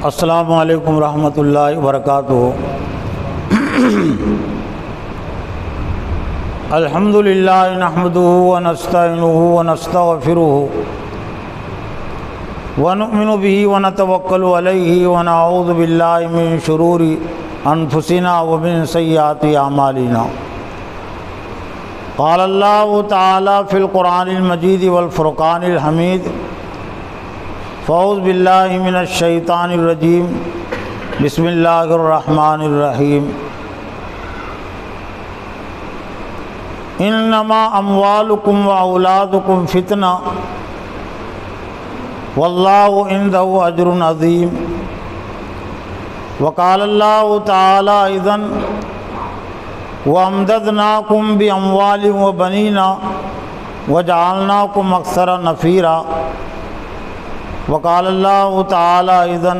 السلام علیکم ورحمۃ اللہ وبرکاتہ۔ الحمد للہ نحمده ونستعینه ونستغفره ونؤمن به ونتوکل علیہ ونعوذ باللہ من شرور انفسنا ومن سیئات اعمالنا۔ قال اللہ تعالی فی القرآن المجید والفرقان الحمید، فاعوذ باللہ من الشیطان الرجیم، بسم اللہ الرحمن الرحیم۔ انما اموالکم واولادکم فتنہ واللہ عندہ اجر عظیم۔ وقال اللہ تعالی اذن وامددناکم باموال وبنین وجعلناکم اکثر نفیرا۔ وقال اللہ تعالی اذن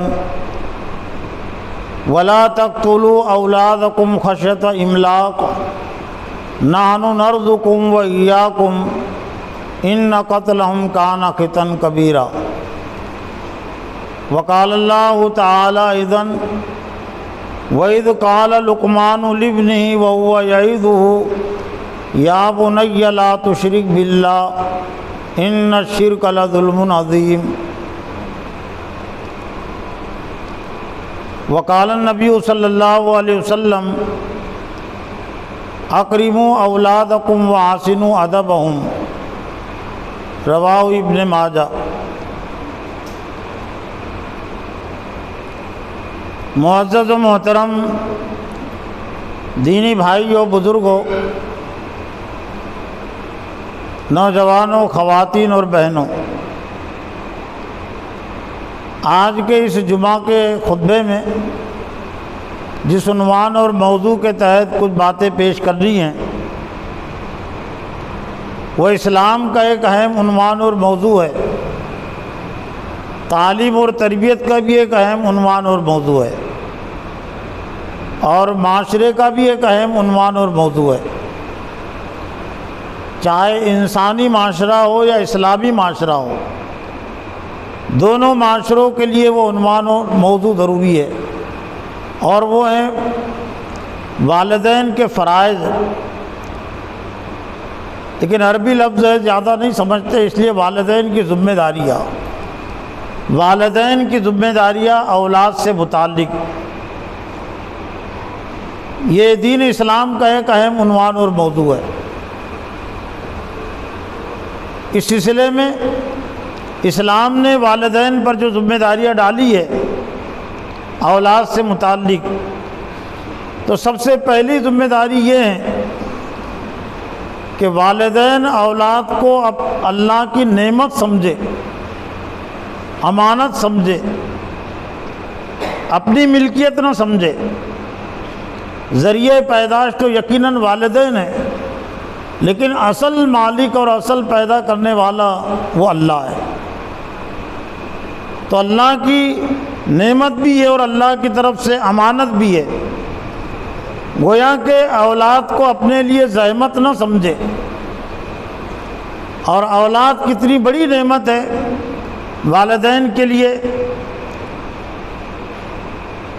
ولا تقتلوا اولادکم خشیۃ املاق نحن نرزقکم وإیاکم ان قتلہم کان خطأ کبیرا۔ وقال اللہ تعالی اذن وإذ قال لقمان لابنہ وهو یعظہ یا بنی لا تشرک باللہ ان الشرک لظلم عظیم۔ وقال النبی صلی اللہ علیہ وسلم اکرموا اولادکم واحسنوا ادبہم، رواہ ابن ماجہ۔ معزز و محترم دینی بھائیو، بزرگوں، نوجوانوں، خواتین اور بہنوں، آج کے اس جمعہ کے خطبے میں جس عنوان اور موضوع کے تحت کچھ باتیں پیش کرنی ہیں وہ اسلام کا ایک اہم عنوان اور موضوع ہے، تعلیم اور تربیت کا بھی ایک اہم عنوان اور موضوع ہے، اور معاشرے کا بھی ایک اہم عنوان اور موضوع ہے، چاہے انسانی معاشرہ ہو یا اسلامی معاشرہ ہو، دونوں معاشروں کے لیے وہ عنوان اور موضوع ضروری ہے، اور وہ ہیں والدین کے فرائض۔ لیکن عربی لفظ ہے، زیادہ نہیں سمجھتے، اس لیے والدین کی ذمہ داریاں، والدین کی ذمہ داریاں اولاد سے متعلق، یہ دین اسلام کا ایک اہم عنوان اور موضوع ہے۔ اس سلسلے میں اسلام نے والدین پر جو ذمہ داریاں ڈالی ہے اولاد سے متعلق، تو سب سے پہلی ذمہ داری یہ ہے کہ والدین اولاد کو اب اللہ کی نعمت سمجھے، امانت سمجھے، اپنی ملکیت نہ سمجھے۔ ذریعہ پیدائش تو یقیناً والدین ہیں، لیکن اصل مالک اور اصل پیدا کرنے والا وہ اللہ ہے۔ تو اللہ کی نعمت بھی ہے اور اللہ کی طرف سے امانت بھی ہے، گویا کہ اولاد کو اپنے لیے زحمت نہ سمجھے۔ اور اولاد کتنی بڑی نعمت ہے والدین کے لیے،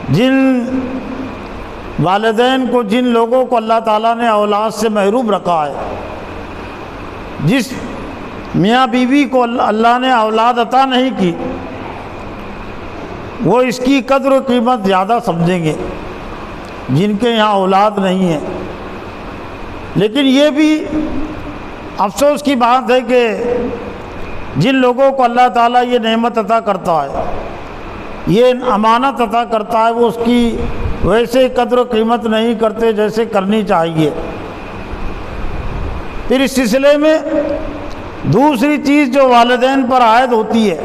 جن والدین کو، جن لوگوں کو اللہ تعالیٰ نے اولاد سے محروم رکھا ہے، جس میاں بیوی کو اللہ نے اولاد عطا نہیں کی، وہ اس کی قدر و قیمت زیادہ سمجھیں گے جن کے یہاں اولاد نہیں ہے۔ لیکن یہ بھی افسوس کی بات ہے کہ جن لوگوں کو اللہ تعالیٰ یہ نعمت عطا کرتا ہے، یہ امانت عطا کرتا ہے، وہ اس کی ویسے قدر و قیمت نہیں کرتے جیسے کرنی چاہیے۔ پھر اس سلسلے میں دوسری چیز جو والدین پر عائد ہوتی ہے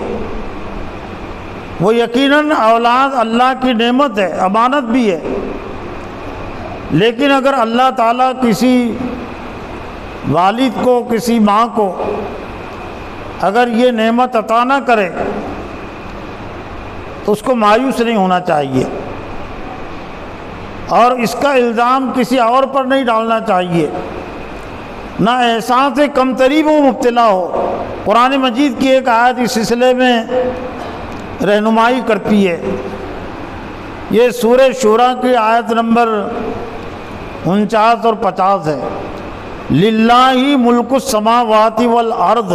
وہ یقیناً اولاد اللہ کی نعمت ہے، امانت بھی ہے، لیکن اگر اللہ تعالیٰ کسی والد کو، کسی ماں کو اگر یہ نعمت عطا نہ کرے تو اس کو مایوس نہیں ہونا چاہیے، اور اس کا الزام کسی اور پر نہیں ڈالنا چاہیے، نہ احساس کمتری میں مبتلا ہو۔ قرآن مجید کی ایک آیت اس سلسلے میں رہنمائی کرتی ہے، یہ سورہ شورى کی آیت نمبر 49 اور 50 ہے۔ للہ ملک السماوات والارض،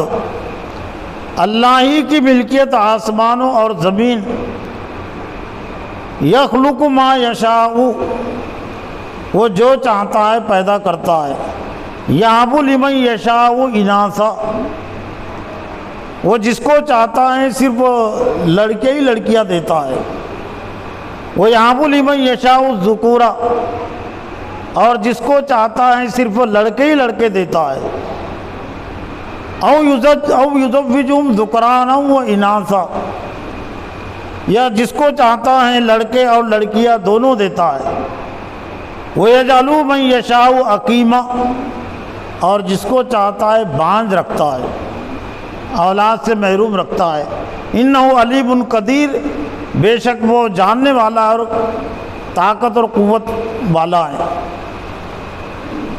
اللہ ہی کی ملکیت آسمانوں اور زمین، یخلق ما یشاء، وہ جو چاہتا ہے پیدا کرتا ہے، یہب لمن یشاء اناثا، وہ جس کو چاہتا ہے صرف لڑکے ہی لڑکیاں دیتا ہے، وہ یہب لمن یشاء الذکورا، اور جس کو چاہتا ہے صرف لڑکے ہی لڑکے دیتا ہے، او یزوجہم ذکرانا و اناثا، یا جس کو چاہتا ہے لڑکے اور لڑکیاں دونوں دیتا ہے، وَيَجْعَلُ مَن يَشَاءُ عَقِيمًا، اور جس کو چاہتا ہے باندھ رکھتا ہے، اولاد سے محروم رکھتا ہے، اِنَّهُ عَلِيمٌ قدیر، بے شک وہ جاننے والا اور طاقت اور قوت والا ہے۔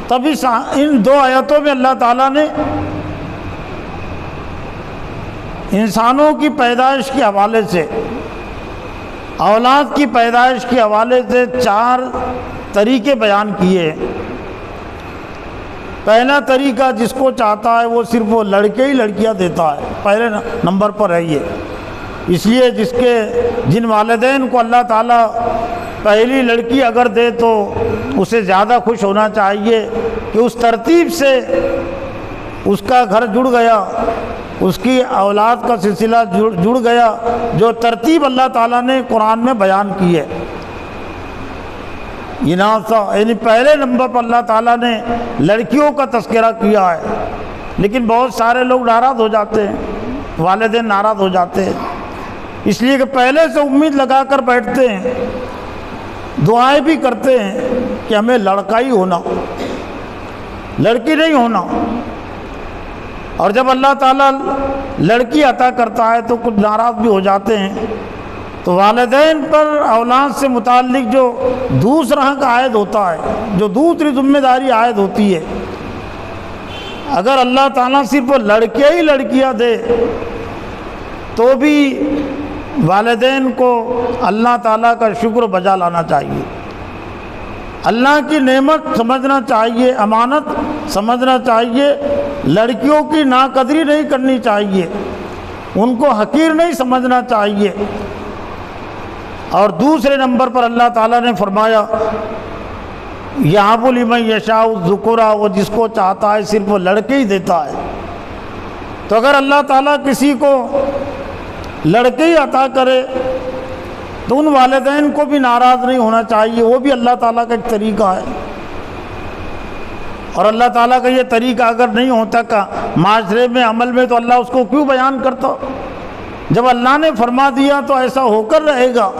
تب ان دو آیتوں میں اللہ تعالیٰ نے انسانوں کی پیدائش کے حوالے سے، اولاد کی پیدائش کے حوالے سے 4 طریقے بیان کیے ہیں۔ پہلا طریقہ جس کو چاہتا ہے وہ صرف وہ لڑکے ہی لڑکیاں دیتا ہے، پہلے نمبر پر ہے یہ۔ اس لیے جن والدین کو اللہ تعالیٰ پہلی لڑکی اگر دے تو اسے زیادہ خوش ہونا چاہیے کہ اس ترتیب سے اس کا گھر جڑ گیا، اس کی اولاد کا سلسلہ جڑ گیا، جو ترتیب اللہ تعالیٰ نے قرآن میں بیان کی ہے۔ اناثا یعنی پہلے نمبر پر اللہ تعالیٰ نے لڑکیوں کا تذکرہ کیا ہے، لیکن بہت سارے لوگ ناراض ہو جاتے ہیں، والدین ناراض ہو جاتے ہیں، اس لیے کہ پہلے سے امید لگا کر بیٹھتے ہیں، دعائیں بھی کرتے ہیں کہ ہمیں لڑکا ہی ہونا، لڑکی نہیں ہونا، اور جب اللہ تعالیٰ لڑکی عطا کرتا ہے تو کچھ ناراض بھی ہو جاتے ہیں۔ تو والدین پر اولاد سے متعلق جو دوسرا حق عائد ہوتا ہے، جو دوسری ذمہ داری عائد ہوتی ہے، اگر اللہ تعالیٰ صرف لڑکے ہی لڑکیاں دے تو بھی والدین کو اللہ تعالیٰ کا شکر بجا لانا چاہیے، اللہ کی نعمت سمجھنا چاہیے، امانت سمجھنا چاہیے، لڑکیوں کی ناقدری نہیں کرنی چاہیے، ان کو حقیر نہیں سمجھنا چاہیے۔ اور دوسرے نمبر پر اللہ تعالیٰ نے فرمایا یہب لمن یشاء الذکورا، وہ جس کو چاہتا ہے صرف وہ لڑکے ہی دیتا ہے۔ تو اگر اللہ تعالیٰ کسی کو لڑکے ہی عطا کرے تو ان والدین کو بھی ناراض نہیں ہونا چاہیے، وہ بھی اللہ تعالیٰ کا ایک طریقہ ہے، اور اللہ تعالیٰ کا یہ طریقہ اگر نہیں ہوتا کہ معاشرے میں عمل میں تو اللہ اس کو کیوں بیان کرتا؟ جب اللہ نے فرما دیا تو ایسا ہو کر رہے گا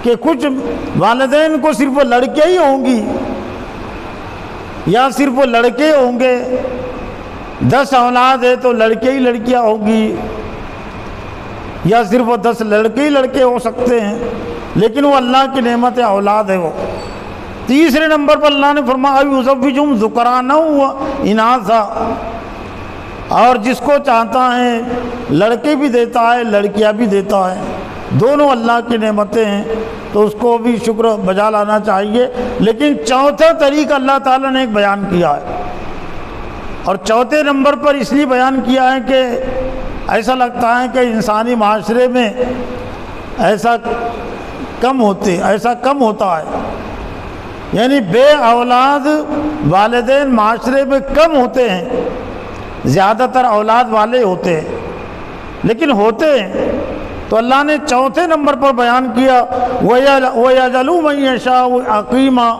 کہ کچھ والدین کو صرف لڑکے ہی ہوں گی، یا صرف لڑکے ہوں گے، 10 اولاد ہے تو لڑکے ہی لڑکیاں ہوں گی، یا صرف 10 لڑکے ہی لڑکے ہو سکتے ہیں، لیکن وہ اللہ کی نعمت اولاد ہے۔ وہ تیسرے نمبر پر اللہ نے فرمایا یزوجہم ذکرانا و اناثا، اور جس کو چاہتا ہے لڑکے بھی دیتا ہے لڑکیاں بھی دیتا ہے، دونوں اللہ کی نعمتیں ہیں، تو اس کو بھی شکر بجا لانا چاہیے۔ لیکن چوتھا طریقہ اللہ تعالیٰ نے ایک بیان کیا ہے، اور چوتھے نمبر پر اس لیے بیان کیا ہے کہ ایسا لگتا ہے کہ انسانی معاشرے میں ایسا کم ہوتا ہے، یعنی بے اولاد والدین معاشرے میں کم ہوتے ہیں، زیادہ تر اولاد والے ہوتے ہیں، لیکن ہوتے ہیں۔ تو اللہ نے چوتھے نمبر پر بیان کیا وَيَجْعَلُ مَن يَشَاءُ عَقِيمًا،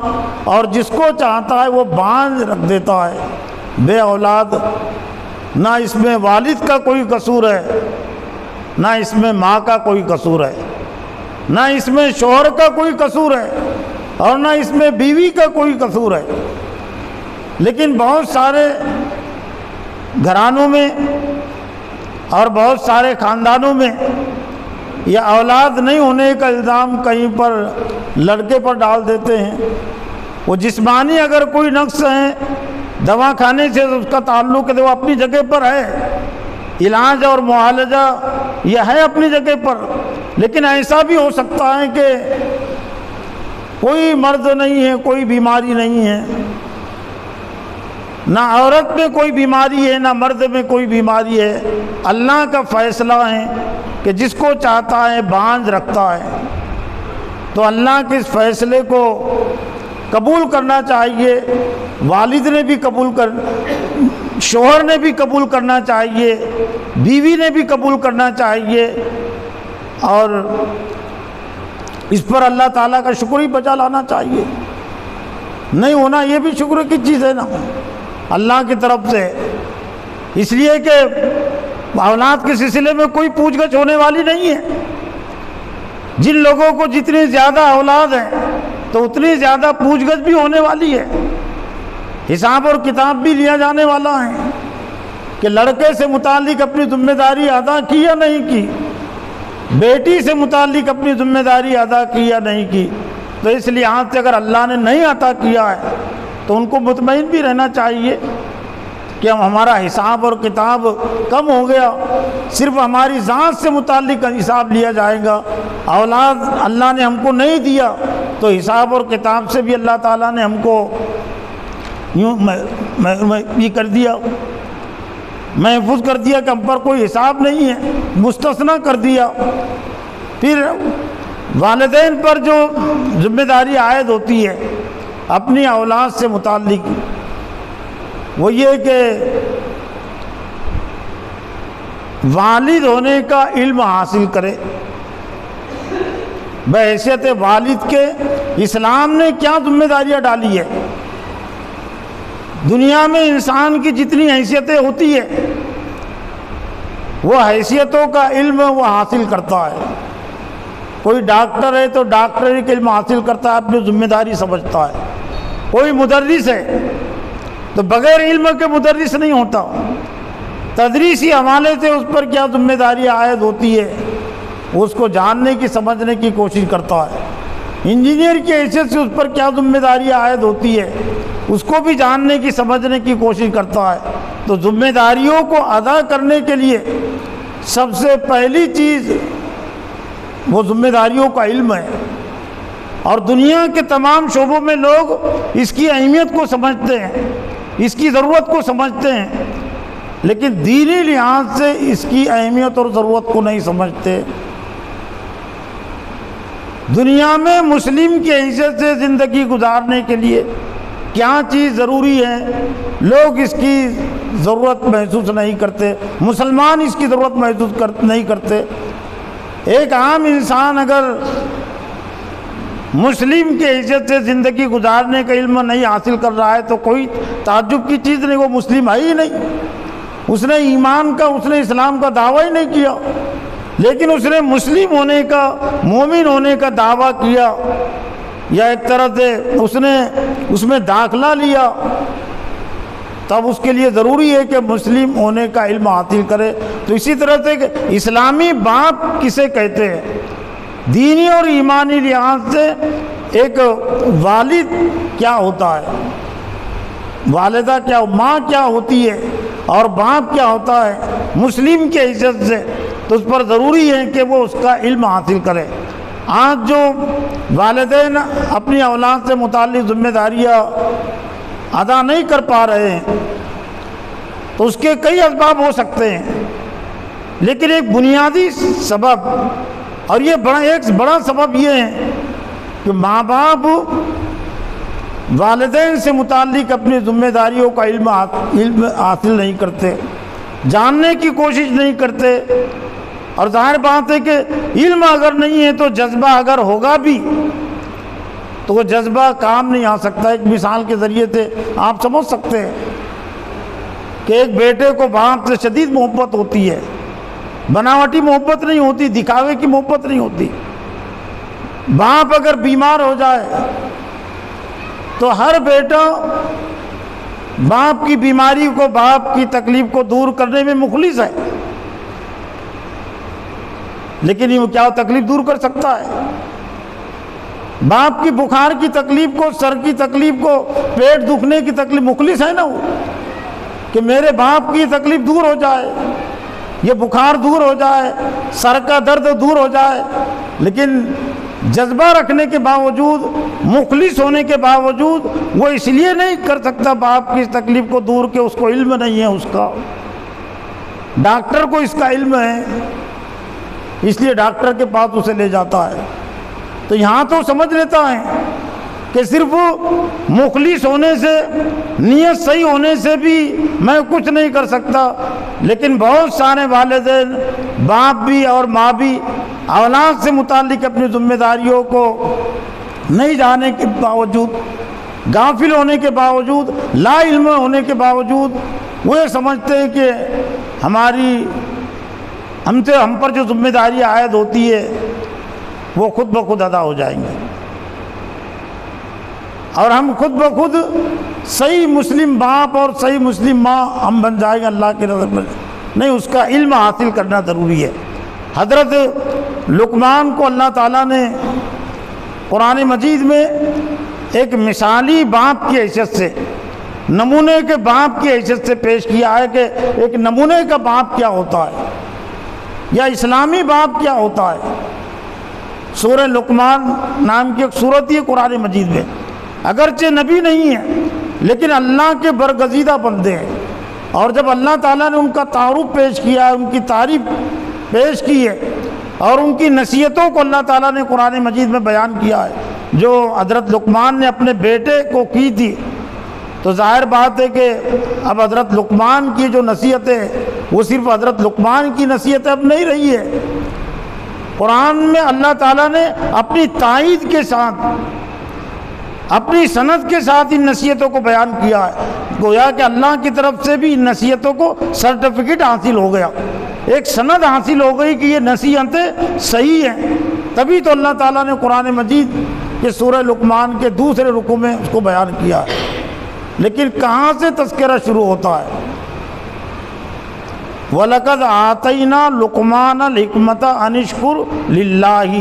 اور جس کو چاہتا ہے وہ باندھ رکھ دیتا ہے، بے اولاد، نہ اس میں والد کا کوئی قصور ہے، نہ اس میں ماں کا کوئی قصور ہے، نہ اس میں شوہر کا کوئی قصور ہے، اور نہ اس میں بیوی کا کوئی قصور ہے۔ لیکن بہت سارے گھرانوں میں اور بہت سارے خاندانوں میں یہ اولاد نہیں ہونے کا الزام کہیں پر لڑکے پر ڈال دیتے ہیں۔ وہ جسمانی اگر کوئی نقص ہے، دوا کھانے سے اس کا تعلق ہے، وہ اپنی جگہ پر ہے، علاج اور معالجہ یہ ہے اپنی جگہ پر، لیکن ایسا بھی ہو سکتا ہے کہ کوئی مرض نہیں ہے، کوئی بیماری نہیں ہے، نہ عورت میں کوئی بیماری ہے نہ مرد میں کوئی بیماری ہے، اللہ کا فیصلہ ہے کہ جس کو چاہتا ہے بانجھ رکھتا ہے، تو اللہ کے اس فیصلے کو قبول کرنا چاہیے، والد نے بھی شوہر نے بھی قبول کرنا چاہیے، بیوی نے بھی قبول کرنا چاہیے، اور اس پر اللہ تعالیٰ کا شکر ہی بجا لانا چاہیے۔ نہیں ہونا یہ بھی شکر کی چیز ہے نا اللہ کی طرف سے، اس لیے کہ اولاد کے سلسلے میں کوئی پوچھ گچھ ہونے والی نہیں ہے۔ جن لوگوں کو جتنی زیادہ اولاد ہے تو اتنی زیادہ پوچھ گچھ بھی ہونے والی ہے، حساب اور کتاب بھی لیا جانے والا ہے کہ لڑکے سے متعلق اپنی ذمہ داری ادا کی یا نہیں کی، بیٹی سے متعلق اپنی ذمہ داری ادا کی یا نہیں کی۔ تو اس لحاظ سے اگر اللہ نے نہیں عطا کیا ہے تو ان کو مطمئن بھی رہنا چاہیے کہ ہمارا حساب اور کتاب کم ہو گیا، صرف ہماری ذات سے متعلق حساب لیا جائے گا۔ اولاد اللہ نے ہم کو نہیں دیا تو حساب اور کتاب سے بھی اللہ تعالیٰ نے ہم کو یوں یہ کر دیا، محفوظ کر دیا کہ ہم پر کوئی حساب نہیں ہے، مستثنیٰ کر دیا۔ پھر والدین پر جو ذمہ داری عائد ہوتی ہے اپنی اولاد سے متعلق، وہ یہ کہ والد ہونے کا علم حاصل کرے، بحیثیت والد کے اسلام نے کیا ذمہ داریاں ڈالی ہے۔ دنیا میں انسان کی جتنی حیثیتیں ہوتی ہے وہ حیثیتوں کا علم وہ حاصل کرتا ہے۔ کوئی ڈاکٹر ہے تو ڈاکٹری کا علم حاصل کرتا ہے، اپنی ذمہ داری سمجھتا ہے۔ کوئی مدرس ہے تو بغیر علم کے مدرس نہیں ہوتا، تدریسی حوالے سے اس پر کیا ذمہ داری عائد ہوتی ہے اس کو جاننے کی سمجھنے کی کوشش کرتا ہے۔ انجینئر کی حیثیت سے اس پر کیا ذمہ داری عائد ہوتی ہے اس کو بھی جاننے کی سمجھنے کی کوشش کرتا ہے۔ تو ذمہ داریوں کو ادا کرنے کے لیے سب سے پہلی چیز وہ ذمہ داریوں کا علم ہے، اور دنیا کے تمام شعبوں میں لوگ اس کی اہمیت کو سمجھتے ہیں، اس کی ضرورت کو سمجھتے ہیں، لیکن دینی لحاظ سے اس کی اہمیت اور ضرورت کو نہیں سمجھتے۔ دنیا میں مسلم کی حیثیت سے زندگی گزارنے کے لیے کیا چیز ضروری ہے لوگ اس کی ضرورت محسوس نہیں کرتے، مسلمان اس کی ضرورت محسوس نہیں کرتے۔ ایک عام انسان اگر مسلم کی حیثیت سے زندگی گزارنے کا علم نہیں حاصل کر رہا ہے تو کوئی تعجب کی چیز نہیں، وہ مسلم ہے ہی نہیں، اس نے ایمان کا، اس نے اسلام کا دعویٰ ہی نہیں کیا، لیکن اس نے مسلم ہونے کا، مومن ہونے کا دعویٰ کیا، یا ایک طرح سے اس نے اس میں داخلہ لیا، تب اس کے لیے ضروری ہے کہ مسلم ہونے کا علم حاصل کرے۔ تو اسی طرح سے کہ اسلامی باپ کسے کہتے ہیں، دینی اور ایمانی لحاظ سے ایک والد کیا ہوتا ہے، والدہ کیا، ماں کیا ہوتی ہے اور باپ کیا ہوتا ہے مسلم کی حیثیت سے، تو اس پر ضروری ہے کہ وہ اس کا علم حاصل کرے۔ آج جو والدین اپنی اولاد سے متعلق ذمہ داریاں ادا نہیں کر پا رہے ہیں تو اس کے کئی اسباب ہو سکتے ہیں، لیکن ایک بنیادی سبب اور ایک بڑا سبب یہ ہے کہ ماں باپ والدین سے متعلق اپنی ذمہ داریوں کا علم حاصل نہیں کرتے، جاننے کی کوشش نہیں کرتے، اور ظاہر بات ہے کہ علم اگر نہیں ہے تو جذبہ اگر ہوگا بھی تو وہ جذبہ کام نہیں آ سکتا۔ ایک مثال کے ذریعے سے آپ سمجھ سکتے ہیں کہ ایک بیٹے کو باپ سے شدید محبت ہوتی ہے، بناوٹی محبت نہیں ہوتی، دکھاوے کی محبت نہیں ہوتی۔ باپ اگر بیمار ہو جائے تو ہر بیٹا باپ کی بیماری کو، باپ کی تکلیف کو دور کرنے میں مخلص ہے، لیکن یہ کیا تکلیف دور کر سکتا ہے؟ باپ کی بخار کی تکلیف کو، سر کی تکلیف کو، پیٹ دکھنے کی تکلیف، مخلص ہے نا وہ کہ میرے باپ کی تکلیف دور ہو جائے، یہ بخار دور ہو جائے، سر کا درد دور ہو جائے، لیکن جذبہ رکھنے کے باوجود، مخلص ہونے کے باوجود وہ اس لیے نہیں کر سکتا باپ کی اس تکلیف کو دور کہ اس کو علم نہیں ہے اس کا، ڈاکٹر کو اس کا علم ہے اس لیے ڈاکٹر کے پاس اسے لے جاتا ہے۔ تو یہاں تو سمجھ لیتا ہے کہ صرف مخلص ہونے سے، نیت صحیح ہونے سے بھی میں کچھ نہیں کر سکتا، لیکن بہت سارے والدین، باپ بھی اور ماں بھی اولاد سے متعلق اپنی ذمہ داریوں کو نہیں جانے کے باوجود، غافل ہونے کے باوجود، لا علم ہونے کے باوجود وہ یہ سمجھتے ہیں کہ ہم پر جو ذمہ داری عائد ہوتی ہے وہ خود بخود ادا ہو جائیں گے، اور ہم خود بخود صحیح مسلم باپ اور صحیح مسلم ماں ہم بن جائیں گے اللہ کی نظر میں۔ نہیں، اس کا علم حاصل کرنا ضروری ہے۔ حضرت لقمان کو اللہ تعالیٰ نے قرآن مجید میں ایک مثالی باپ کی حیثیت سے، نمونے کے باپ کی حیثیت سے پیش کیا ہے کہ ایک نمونے کا باپ کیا ہوتا ہے یا اسلامی باپ کیا ہوتا ہے۔ سورہ لقمان نام کی ایک سورت ہی ہے قرآن مجید میں، اگرچہ نبی نہیں ہے لیکن اللہ کے برگزیدہ بندے ہیں، اور جب اللہ تعالیٰ نے ان کا تعارف پیش کیا ہے، ان کی تعریف پیش کی ہے، اور ان کی نصیحتوں کو اللہ تعالیٰ نے قرآن مجید میں بیان کیا ہے جو حضرت لقمان نے اپنے بیٹے کو کی تھی، تو ظاہر بات ہے کہ اب حضرت لقمان کی جو نصیحت ہے وہ صرف حضرت لقمان کی نصیحت اب نہیں رہی ہے۔ قرآن میں اللہ تعالیٰ نے اپنی تائید کے ساتھ، اپنی سند کے ساتھ ان نصیحتوں کو بیان کیا ہے، گویا کہ اللہ کی طرف سے بھی ان نصیحتوں کو سرٹیفکیٹ حاصل ہو گیا، ایک سند حاصل ہو گئی کہ یہ نصیحتیں صحیح ہیں، تبھی تو اللہ تعالیٰ نے قرآن مجید کے سورہ لقمان کے دوسرے رکوع میں اس کو بیان کیا ہے۔ لیکن کہاں سے تذکرہ شروع ہوتا ہے؟ وَلَقَدْ آتَيْنَا لُقْمَانَ الْحِكْمَةَ أَنِ اشْكُرْ لِلَّهِ،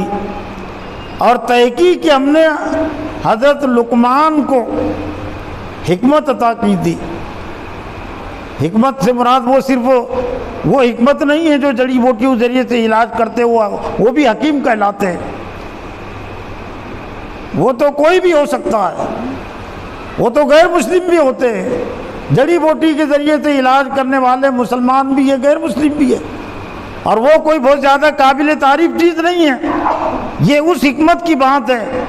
اور تحقیق کہ ہم نے حضرت لقمان کو حکمت عطا کی تھی۔ حکمت سے مراد وہ صرف وہ حکمت نہیں ہے جو جڑی بوٹیوں کے ذریعے سے علاج کرتے ہوا، وہ بھی حکیم کہلاتے ہیں، وہ تو کوئی بھی ہو سکتا ہے، وہ تو غیر مسلم بھی ہوتے ہیں، جڑی بوٹی کے ذریعے سے علاج کرنے والے مسلمان بھی ہے، غیر مسلم بھی ہے، اور وہ کوئی بہت زیادہ قابل تعریف چیز نہیں ہے۔ یہ اس حکمت کی بات ہے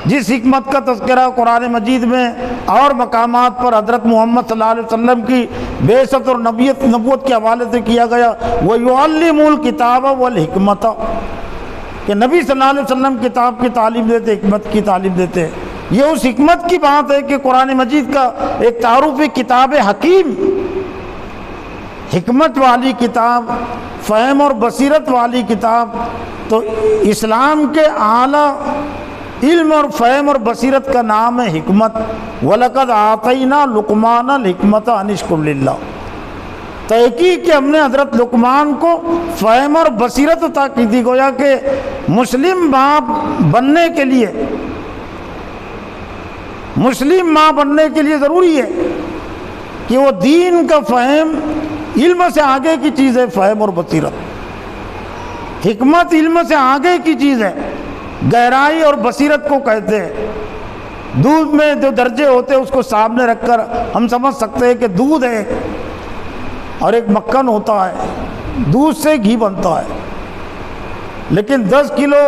جس حکمت کا تذکرہ قرآن مجید میں اور مقامات پر حضرت محمد صلی اللہ علیہ وسلم کی بعثت اور نبوت کے حوالے سے کیا گیا۔ وَيُعَلِّمُ الْكِتَابَ وَالْحِكْمَةَ، کہ نبی صلی اللہ علیہ وسلم کتاب کی تعلیم دیتے، حکمت کی تعلیم دیتے۔ یہ اس حکمت کی بات ہے کہ قرآن مجید کا ایک تعارف ہے کتاب حکیم، حکمت والی کتاب، فہم اور بصیرت والی کتاب۔ تو اسلام کے اعلیٰ علم اور فہم اور بصیرت کا نام ہے حکمت۔ وَلَقَدْ آتَيْنَا لُقْمَانَ الْحِكْمَةَ أَنِ اشْكُرْ لِلَّهِ، تحقیق کہ ہم نے حضرت لقمان کو فہم اور بصیرت عطا کی تھی۔ گویا کہ مسلم باپ بننے کے لیے، مسلم ماں بننے کے لیے ضروری ہے کہ وہ دین کا فہم، علم سے آگے کی چیز ہے فہم اور بصیرت، حکمت علم سے آگے کی چیز ہے، گہرائی اور بصیرت کو کہتے ہیں۔ دودھ میں جو درجے ہوتے ہیں اس کو سامنے رکھ کر ہم سمجھ سکتے ہیں کہ دودھ ہے اور ایک مکھن ہوتا ہے، دودھ سے گھی بنتا ہے، لیکن 10 کلو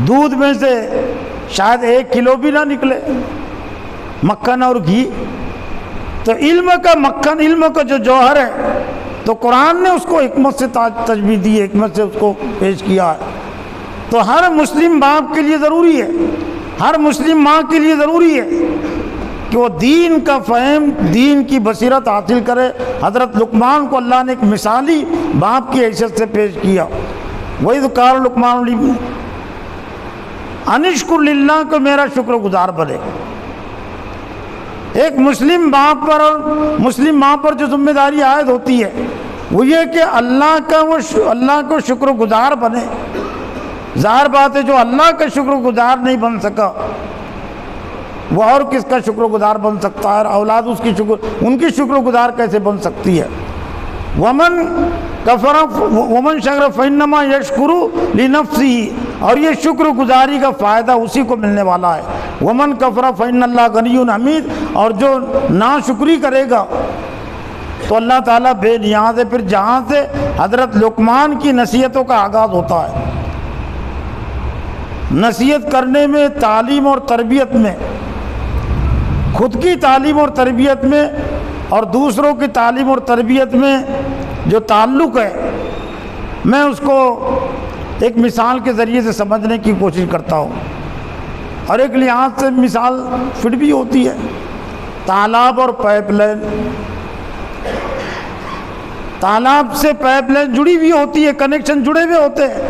دودھ میں سے شاید 1 کلو بھی نہ نکلے مکھن اور گھی۔ تو علم کا مکھن، علم کا جو جوہر ہے، تو قرآن نے اس کو حکمت سے تجویز دی ہے، حکمت سے اس کو پیش کیا ہے۔ تو ہر مسلم باپ کے لیے ضروری ہے، ہر مسلم ماں کے لیے ضروری ہے کہ وہ دین کا فہم، دین کی بصیرت حاصل کرے۔ حضرت لقمان کو اللہ نے ایک مثالی باپ کی حیثیت سے پیش کیا۔ وَإِذْ قَالَ لُقْمَانُ لِابْنِهِ أَنِ اشْكُرْ لِلَّهِ، کو میرا شکر گزار بنے۔ ایک مسلم باپ پر اور مسلم ماں پر جو ذمہ داری عائد ہوتی ہے وہ یہ کہ اللہ کو شکر گزار بنے۔ ظاہر بات ہے جو اللہ کا شکر گزار نہیں بن سکا وہ اور کس کا شکر گزار بن سکتا ہے، اور اولاد ان کی شکر گزار کیسے بن سکتی ہے۔ ومن کفر ومن شکر فإنما یشکر لنفسہ، اور یہ شکر گزاری کا فائدہ اسی کو ملنے والا ہے۔ ومن کفر فإن اللہ غنی حمید، اور جو ناشکری کرے گا تو اللہ تعالیٰ بے نیاز ہے۔ پھر جہاں سے حضرت لقمان کی نصیحتوں کا آغاز ہوتا ہے، نصیحت کرنے میں، تعلیم اور تربیت میں، خود کی تعلیم اور تربیت میں اور دوسروں کی تعلیم اور تربیت میں جو تعلق ہے، میں اس کو ایک مثال کے ذریعے سے سمجھنے کی کوشش کرتا ہوں، اور ایک لحاظ سے مثال فٹ بھی ہوتی ہے۔ تالاب اور پائپ لائن، تالاب سے پائپ لائن جڑی ہوئی ہوتی ہے، کنیکشن جڑے ہوئے ہوتے ہیں،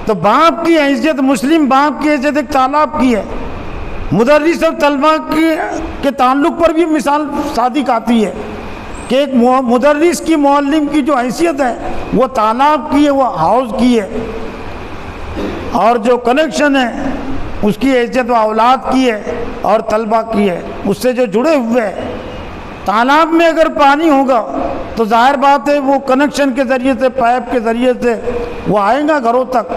تو باپ کی حیثیت، مسلم باپ کی حیثیت ایک تالاب کی ہے۔ مدرس اور طلبہ کے تعلق پر بھی مثال صادق آتی ہے کہ ایک مدرس کی، معلم کی جو حیثیت ہے وہ تالاب کی ہے، وہ حوض کی ہے، اور جو کنیکشن ہے اس کی حیثیت وہ اولاد کی ہے اور طلبہ کی ہے، اس سے جو جڑے ہوئے ہیں۔ تالاب میں اگر پانی ہوگا تو ظاہر بات ہے وہ کنیکشن کے ذریعے سے، پائپ کے ذریعے سے وہ آئے گا گھروں تک،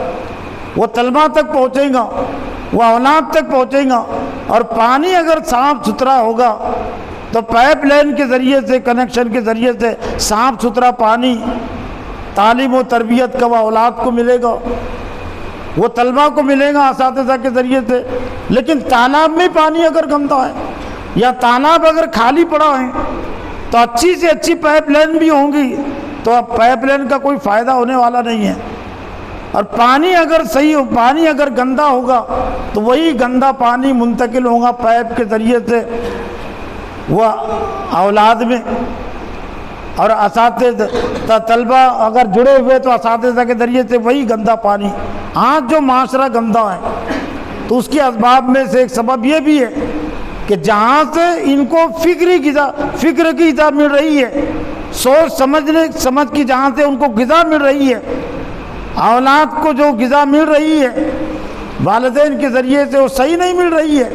وہ طلبہ تک پہنچے گا، وہ اولاد تک پہنچے گا۔ اور پانی اگر صاف ستھرا ہوگا تو پائپ لائن کے ذریعے سے، کنیکشن کے ذریعے سے صاف ستھرا پانی تعلیم و تربیت کا وہ اولاد کو ملے گا، وہ طلبہ کو ملے گا اساتذہ کے ذریعے سے۔ لیکن تالاب میں پانی اگر گندا ہے یا تالاب اگر خالی پڑا ہے تو اچھی سے اچھی پائپ لائن بھی ہوں گی تو اب پائپ لائن کا کوئی فائدہ ہونے والا نہیں ہے۔ اور پانی اگر صحیح ہو، پانی اگر گندا ہوگا تو وہی گندا پانی منتقل ہوگا پائپ کے ذریعے سے وہ اولاد میں، اور اساتذہ طلبہ اگر جڑے ہوئے تو اساتذہ کے ذریعے سے وہی گندا پانی۔ آج جو معاشرہ گندا ہے تو اس کے اسباب میں سے ایک سبب یہ بھی ہے کہ جہاں سے ان کو فکر کی غذا مل رہی ہے، سوچ سمجھ کی جہاں سے ان کو غذا مل رہی ہے، اولاد کو جو غذا مل رہی ہے والدین کے ذریعے سے وہ صحیح نہیں مل رہی ہے،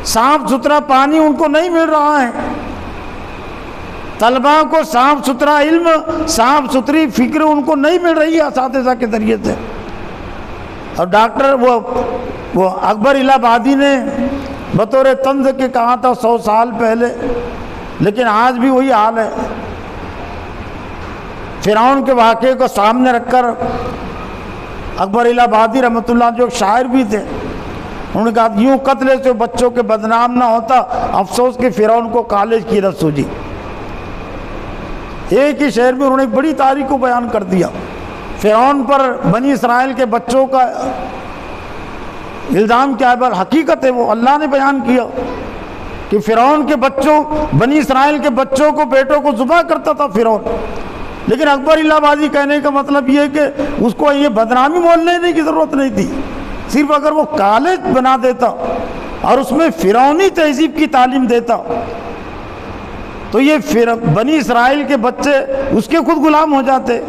صاف ستھرا پانی ان کو نہیں مل رہا ہے، طلبہ کو صاف ستھرا علم، صاف ستھری فکر ان کو نہیں مل رہی ہے اساتذہ کے ذریعے سے۔ اور ڈاکٹر وہ اکبر الہ آبادی نے بطور طنز کے کہا تھا 100 سال پہلے، لیکن آج بھی وہی حال ہے۔ فرعون کے واقعے کو سامنے رکھ کر اکبر الہ آبادی رحمۃ اللہ جو شاعر بھی تھے، انہوں نے کہا یوں قتل سے بچوں کے بدنام نہ ہوتا، افسوس کہ فرعون کو کالج کی رت سوجی۔ ایک ہی شعر میں انہوں نے ایک بڑی تاریخ کو بیان کر دیا۔ فرعون پر بنی اسرائیل کے بچوں کا الزام کیا ہے؟ بل حقیقت ہے وہ اللہ نے بیان کیا کہ فرعون کے بچوں، بنی اسرائیل کے بچوں کو، بیٹوں کو ذبح کرتا تھا فرعون۔ لیکن اکبر الہ آبادی کہنے کا مطلب یہ ہے کہ اس کو یہ بدنامی بولنے کی ضرورت نہیں تھی، صرف اگر وہ کالج بنا دیتا اور اس میں فرعونی تہذیب کی تعلیم دیتا تو یہ بنی اسرائیل کے بچے اس کے خود غلام ہو جاتے،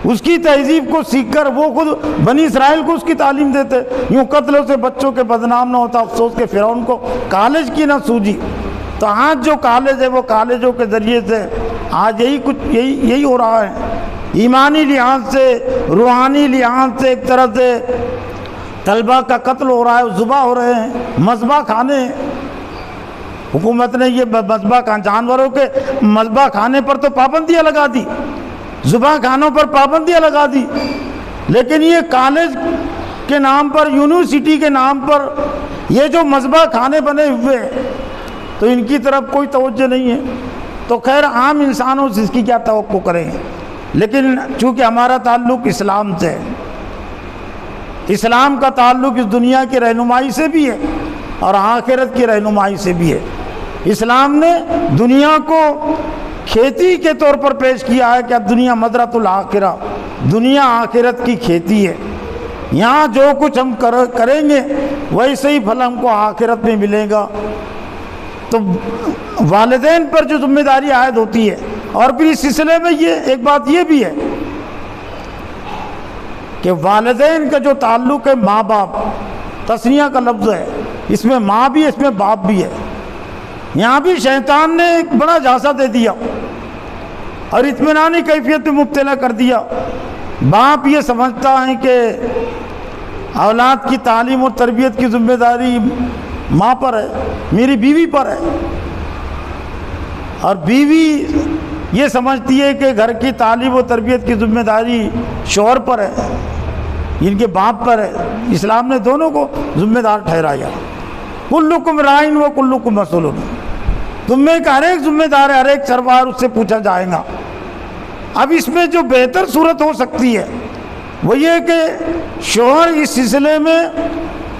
اس کی تہذیب کو سیکھ کر وہ خود بنی اسرائیل کو اس کی تعلیم دیتے۔ یوں قتلوں سے بچوں کے بدنام نہ ہوتا، افسوس کہ فرعون کو کالج کی نہ سوجی۔ تو آج جو کالج ہے وہ کالجوں کے ذریعے سے آج یہی ہو رہا ہے، ایمانی لحاظ سے، روحانی لحاظ سے ایک طرح سے طلبہ کا قتل ہو رہا ہے، ذبح ہو رہے ہیں، مذبح خانے۔ حکومت نے یہ مذبح جانوروں کے مذبح خانے پر تو پابندیاں لگا دی، ذبح خانوں پر پابندیاں لگا دی، لیکن یہ کالج کے نام پر، یونیورسٹی کے نام پر یہ جو مذبح خانے بنے ہوئے تو ان کی طرف کوئی توجہ نہیں ہے۔ تو خیر عام انسانوں سے اس کی کیا توقع کریں، لیکن چونکہ ہمارا تعلق اسلام سے ہے، اسلام کا تعلق اس دنیا کی رہنمائی سے بھی ہے اور آخرت کی رہنمائی سے بھی ہے۔ اسلام نے دنیا کو کھیتی کے طور پر پیش کیا ہے کہ اب دنیا مزرعۃ الآخرہ، دنیا آخرت کی کھیتی ہے، یہاں جو کچھ ہم کریں گے ویسے ہی پھل ہم کو آخرت میں ملے گا۔ تو والدین پر جو ذمہ داری عائد ہوتی ہے، اور پھر اس سلسلے میں یہ ایک بات یہ بھی ہے کہ والدین کا جو تعلق ہے ماں باپ، تثنیہ کا لفظ ہے، اس میں ماں بھی ہے، اس میں باپ بھی ہے۔ یہاں بھی شیطان نے ایک بڑا جھانسا دے دیا اور اطمینانی کیفیت میں مبتلا کر دیا۔ باپ یہ سمجھتا ہے کہ اولاد کی تعلیم اور تربیت کی ذمہ داری ماں پر ہے، میری بیوی پر ہے، اور بیوی یہ سمجھتی ہے کہ گھر کی تعلیم و تربیت کی ذمہ داری شوہر پر ہے، ان کے باپ پر ہے۔ اسلام نے دونوں کو ذمہ دار ٹھہرایا۔ کلکم رائن و کلکم مسئول، تم میں ہر ایک ذمہ دار ہے، ہر ایک سروار اس سے پوچھا جائے گا۔ اب اس میں جو بہتر صورت ہو سکتی ہے وہ یہ کہ شوہر اس سلسلے میں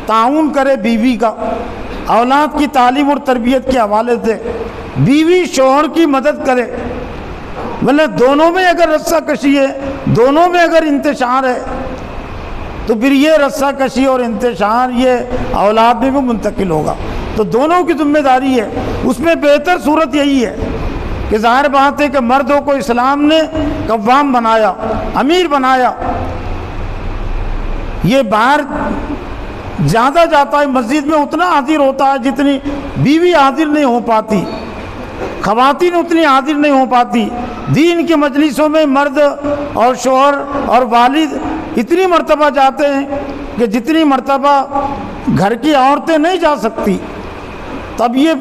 تعاون کرے بیوی کا، اولاد کی تعلیم اور تربیت کے حوالے سے بیوی شوہر کی مدد کرے، مطلب دونوں میں اگر رسہ کشی ہے، دونوں میں اگر انتشار ہے تو پھر یہ رسہ کشی اور انتشار یہ اولاد میں بھی منتقل ہوگا، تو دونوں کی ذمہ داری ہے۔ اس میں بہتر صورت یہی ہے کہ ظاہر بات ہے کہ مردوں کو اسلام نے قوام بنایا، امیر بنایا، یہ باہر زیادہ جاتا ہے، مسجد میں اتنا حاضر ہوتا ہے جتنی بیوی حاضر نہیں ہو پاتی، خواتین اتنی حاضر نہیں ہو پاتی۔ دین کی مجلسوں میں مرد اور شوہر اور والد اتنی مرتبہ جاتے ہیں کہ جتنی مرتبہ گھر کی عورتیں نہیں جا سکتی۔ تب یہ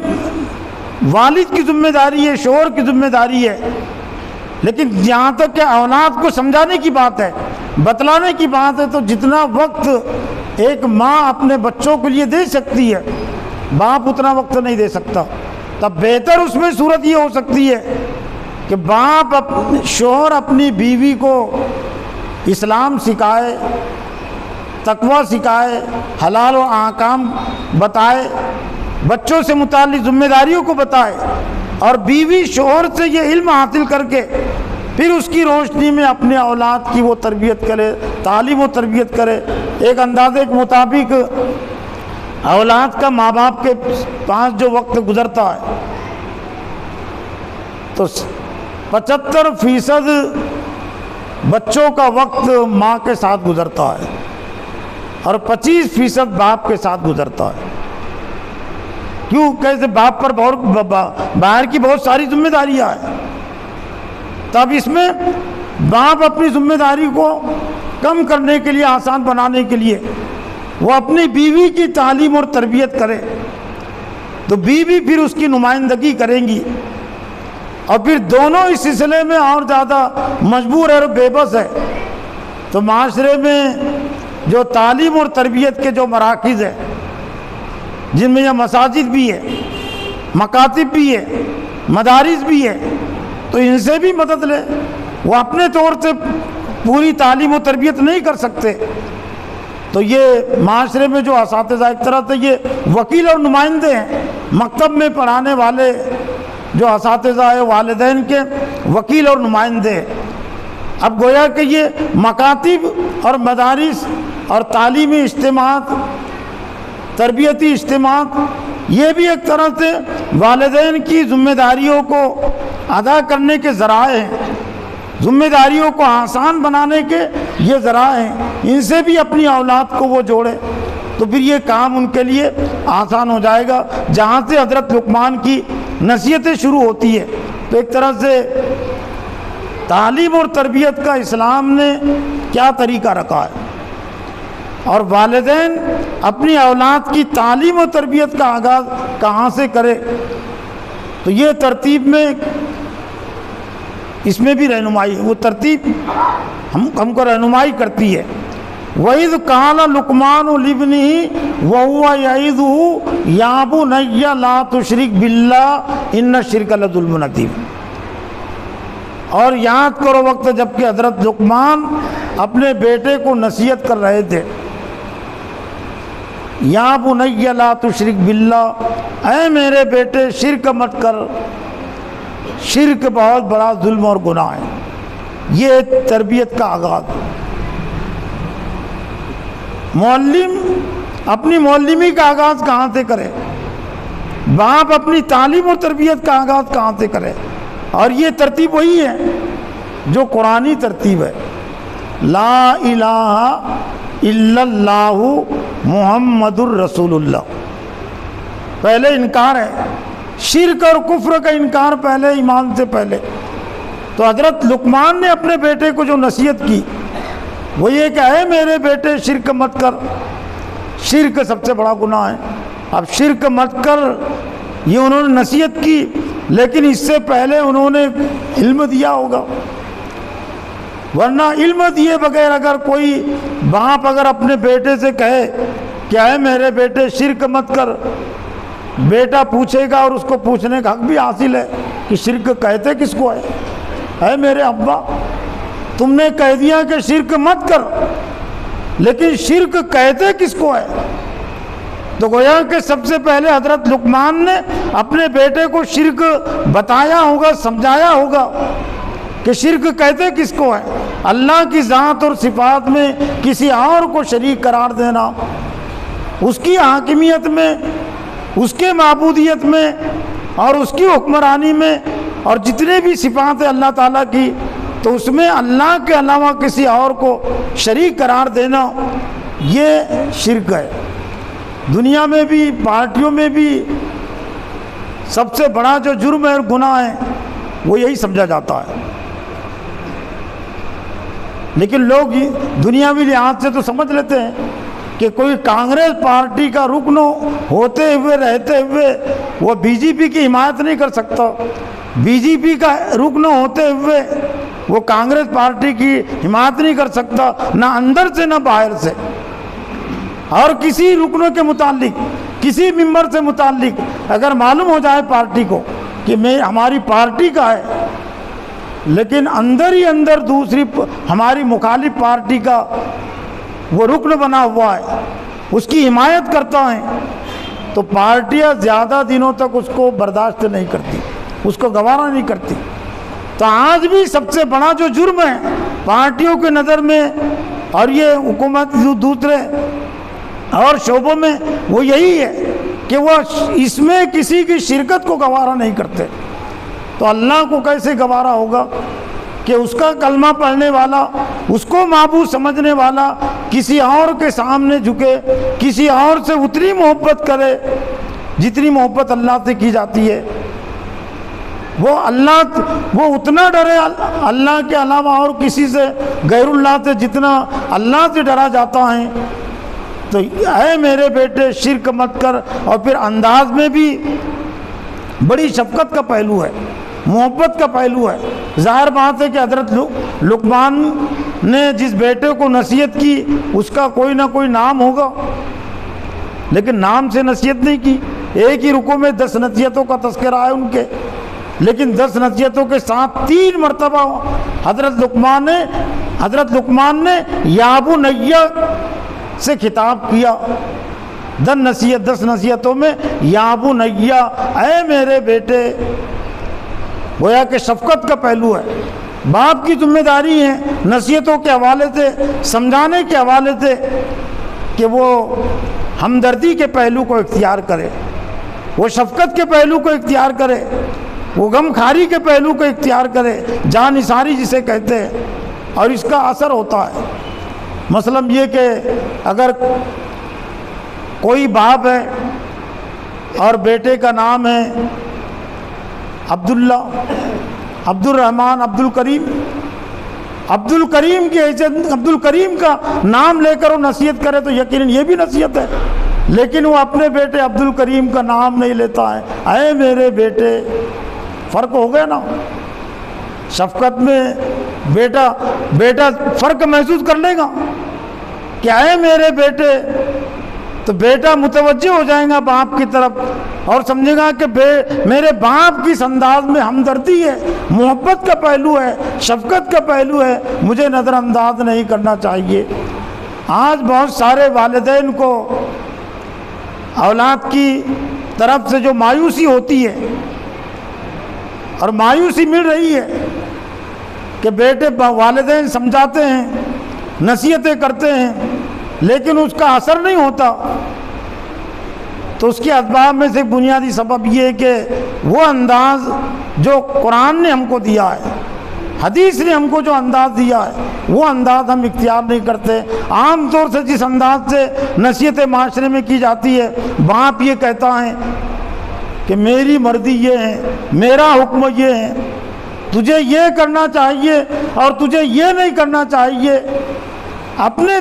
والد کی ذمہ داری ہے، شوہر کی ذمہ داری ہے۔ لیکن جہاں تک کہ اولاد کو سمجھانے کی بات ہے، بتلانے کی بات ہے، تو جتنا وقت ایک ماں اپنے بچوں کے لیے دے سکتی ہے باپ اتنا وقت نہیں دے سکتا۔ تب بہتر اس میں صورت یہ ہو سکتی ہے کہ باپ شوہر اپنی بیوی کو اسلام سکھائے، تقوی سکھائے، حلال و احکام بتائے، بچوں سے متعلق ذمہ داریوں کو بتائے، اور بیوی شوہر سے یہ علم حاصل کر کے پھر اس کی روشنی میں اپنے اولاد کی وہ تربیت کرے، تعلیم و تربیت کرے۔ ایک اندازے کے مطابق اولاد کا ماں باپ کے پاس جو وقت گزرتا ہے تو 75% بچوں کا وقت ماں کے ساتھ گزرتا ہے اور 25% باپ کے ساتھ گزرتا ہے۔ کیوں؟ کیسے؟ باپ پر باہر کی بہت ساری ذمہ داریاں ہیں۔ تب اس میں باپ اپنی ذمہ داری کو کم کرنے کے لیے، آسان بنانے کے لیے وہ اپنی بیوی کی تعلیم اور تربیت کرے، تو بیوی پھر اس کی نمائندگی کریں گی، اور پھر دونوں اس سلسلے میں اور زیادہ مجبور ہے اور بے بس ہے۔ تو معاشرے میں جو تعلیم اور تربیت کے جو مراکز ہیں، جن میں یہ مساجد بھی ہے، مکاتب بھی ہے، مدارس بھی ہے، تو ان سے بھی مدد لے۔ وہ اپنے طور سے پوری تعلیم و تربیت نہیں کر سکتے، تو یہ معاشرے میں جو اساتذہ ایک طرح سے یہ وکیل اور نمائندے ہیں، مکتب میں پڑھانے والے جو اساتذہ ہیں والدین کے وکیل اور نمائندے ہیں۔ اب گویا کہ یہ مکاتب اور مدارس اور تعلیمی اجتماعات، تربیتی اجتماعات، یہ بھی ایک طرح سے والدین کی ذمہ داریوں کو ادا کرنے کے ذرائع ہیں، ذمہ داریوں کو آسان بنانے کے یہ ذرائع ہیں۔ ان سے بھی اپنی اولاد کو وہ جوڑے تو پھر یہ کام ان کے لیے آسان ہو جائے گا۔ جہاں سے حضرت لقمان کی نصیحتیں شروع ہوتی ہے، تو ایک طرح سے تعلیم اور تربیت کا اسلام نے کیا طریقہ رکھا ہے، اور والدین اپنی اولاد کی تعلیم و تربیت کا آغاز کہاں سے کرے، تو یہ ترتیب میں اس میں بھی رہنمائی، وہ ترتیب ہم کو رہنمائی کرتی ہے۔ وَإِذْ قَالَ لُقْمَانُ لِابْنِهِ وَهُوَ يَعِظُهُ يَا بُنَيَّ لَا تُشْرِكْ بِاللَّهِ إِنَّ الشِّرْكَ لَظُلْمٌ عَظِيمٌ۔ اور یاد کرو وقت جب کہ حضرت لقمان اپنے بیٹے کو نصیحت کر رہے تھے، یا بنی لا تشرک باللہ، اے میرے بیٹے شرک مت کر، شرک بہت بڑا ظلم اور گناہ ہے۔ یہ تربیت کا آغاز۔ معلم اپنی معلمی کا آغاز کہاں سے کرے، باپ اپنی تعلیم و تربیت کا آغاز کہاں سے کرے، اور یہ ترتیب وہی ہے جو قرآنی ترتیب ہے۔ لا الہ الا اللہ محمد الرسول اللہ، پہلے انکار ہے، شرک اور کفر کا انکار پہلے، ایمان سے پہلے۔ تو حضرت لقمان نے اپنے بیٹے کو جو نصیحت کی وہ یہ کہ اے میرے بیٹے شرک مت کر، شرک سب سے بڑا گناہ ہے، اب شرک مت کر، یہ انہوں نے نصیحت کی، لیکن اس سے پہلے انہوں نے علم دیا ہوگا، ورنہ علم دیے بغیر اگر کوئی باپ اگر اپنے بیٹے سے کہے کہ اے میرے بیٹے شرک مت کر، بیٹا پوچھے گا اور اس کو پوچھنے کا حق بھی حاصل ہے کہ شرک کہتے کس کو ہے؟ اے میرے ابا تم نے کہہ دیا کہ شرک مت کر، لیکن شرک کہتے کس کو ہے؟ تو گویا کہ سب سے پہلے حضرت لقمان نے اپنے بیٹے کو شرک بتایا ہوگا، سمجھایا ہوگا کہ شرک کہتے کس کو ہے؟ اللہ کی ذات اور صفات میں کسی اور کو شریک قرار دینا، اس کی حاکمیت میں، اس کے معبودیت میں اور اس کی حکمرانی میں، اور جتنے بھی صفات ہیں اللہ تعالیٰ کی، تو اس میں اللہ کے علاوہ کسی اور کو شریک قرار دینا یہ شرک ہے۔ دنیا میں بھی، پارٹیوں میں بھی سب سے بڑا جو جرم ہے اور گناہ ہے وہ یہی سمجھا جاتا ہے، لیکن لوگ دنیاوی لحاظ سے تو سمجھ لیتے ہیں کہ کوئی کانگریس پارٹی کا رکن ہوتے ہوئے رہتے ہوئے وہ بی جے پی کی حمایت نہیں کر سکتا، بی جے پی کا رکن ہوتے ہوئے وہ کانگریس پارٹی کی حمایت نہیں کر سکتا، نہ اندر سے نہ باہر سے، اور کسی رکنوں کے متعلق، کسی ممبر سے متعلق اگر معلوم ہو جائے پارٹی کو کہ ہماری پارٹی کا ہے، لیکن اندر ہی اندر دوسری ہماری مخالف پارٹی کا وہ رکن بنا ہوا ہے، اس کی حمایت کرتا ہے، تو پارٹیاں زیادہ دنوں تک اس کو برداشت نہیں کرتی، اس کو گوارا نہیں کرتی۔ تو آج بھی سب سے بڑا جو جرم ہے پارٹیوں کے نظر میں اور یہ حکومت دوسرے اور شعبوں میں وہ یہی ہے کہ وہ اس میں کسی کی شرکت کو گوارا نہیں کرتے۔ تو اللہ کو کیسے گوارا ہوگا کہ اس کا کلمہ پڑھنے والا، اس کو معبود سمجھنے والا کسی اور کے سامنے جھکے، کسی اور سے اتنی محبت کرے جتنی محبت اللہ سے کی جاتی ہے، وہ اتنا ڈرے اللہ کے علاوہ اور کسی سے، غیر اللہ سے جتنا اللہ سے ڈرا جاتا ہے۔ تو اے میرے بیٹے شرک مت کر، اور پھر انداز میں بھی بڑی شفقت کا پہلو ہے، محبت کا پہلو ہے۔ ظاہر بات ہے کہ حضرت لقمان نے جس بیٹے کو نصیحت کی اس کا کوئی نہ کوئی نام ہوگا، لیکن نام سے نصیحت نہیں کی۔ ایک ہی رکوع میں 10 نصیحتوں کا تذکرہ ہے ان کے، لیکن 10 نصیحتوں کے ساتھ 3 مرتبہ حضرت لقمان نے یا بنیہ سے خطاب کیا۔ 10 نصیحتوں میں یا بنیہ، اے میرے بیٹے، گویا کہ شفقت کا پہلو ہے۔ باپ کی ذمہ داری ہے نصیحتوں کے حوالے سے، سمجھانے کے حوالے سے، کہ وہ ہمدردی کے پہلو کو اختیار کرے، وہ شفقت کے پہلو کو اختیار کرے، وہ غم خاری کے پہلو کو اختیار کرے، جانثاری جسے کہتے ہیں، اور اس کا اثر ہوتا ہے۔ مثلا یہ کہ اگر کوئی باپ ہے اور بیٹے کا نام ہے عبداللہ، عبد الرحمن، عبد الکریم کی حیثیت، عبد الکریم کا نام لے کر وہ نصیحت کرے تو یقیناً یہ بھی نصیحت ہے، لیکن وہ اپنے بیٹے عبد الکریم کا نام نہیں لیتا ہے، اے میرے بیٹے، فرق ہو گیا نا۔ شفقت میں بیٹا فرق محسوس کر لے گا کہ اے میرے بیٹے، تو بیٹا متوجہ ہو جائے گا باپ کی طرف اور سمجھے گا کہ میرے باپ کی اس انداز میں ہمدردی ہے، محبت کا پہلو ہے، شفقت کا پہلو ہے، مجھے نظر انداز نہیں کرنا چاہیے۔ آج بہت سارے والدین کو اولاد کی طرف سے جو مایوسی ہوتی ہے اور مایوسی مل رہی ہے کہ بیٹے والدین سمجھاتے ہیں، نصیحتیں کرتے ہیں، لیکن اس کا اثر نہیں ہوتا، تو اس کے اسباب میں سے بنیادی سبب یہ ہے کہ وہ انداز جو قرآن نے ہم کو دیا ہے، حدیث نے ہم کو جو انداز دیا ہے، وہ انداز ہم اختیار نہیں کرتے۔ عام طور سے جس انداز سے نصیحت معاشرے میں کی جاتی ہے، باپ یہ کہتا ہے کہ میری مرضی یہ ہے، میرا حکم یہ ہے، تجھے یہ کرنا چاہیے اور تجھے یہ نہیں کرنا چاہیے، اپنے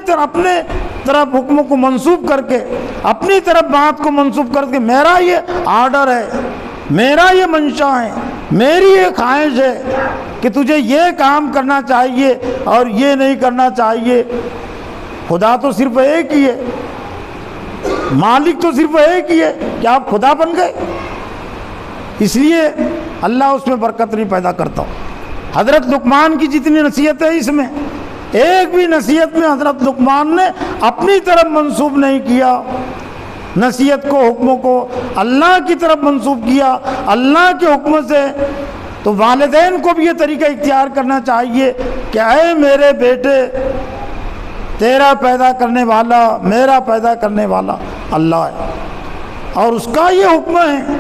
طرف حکم کو منسوب کر کے، اپنی طرف بات کو منسوب کر کے میرا یہ آرڈر ہے، میرا یہ منشا ہے، میری یہ خواہش ہے کہ تجھے یہ کام کرنا چاہیے اور یہ نہیں کرنا چاہیے۔ خدا تو صرف ایک ہی ہے، مالک تو صرف ایک ہی ہے کہ آپ خدا بن گئے، اس لیے اللہ اس میں برکت نہیں پیدا کرتا۔ حضرت لقمان کی جتنی نصیحت ہے اس میں ایک بھی نصیحت میں حضرت لقمان نے اپنی طرف منسوب نہیں کیا، نصیحت کو، حکموں کو اللہ کی طرف منسوب کیا، اللہ کے حکم سے۔ تو والدین کو بھی یہ طریقہ اختیار کرنا چاہیے کہ اے میرے بیٹے، تیرا پیدا کرنے والا، میرا پیدا کرنے والا اللہ ہے، اور اس کا یہ حکم ہے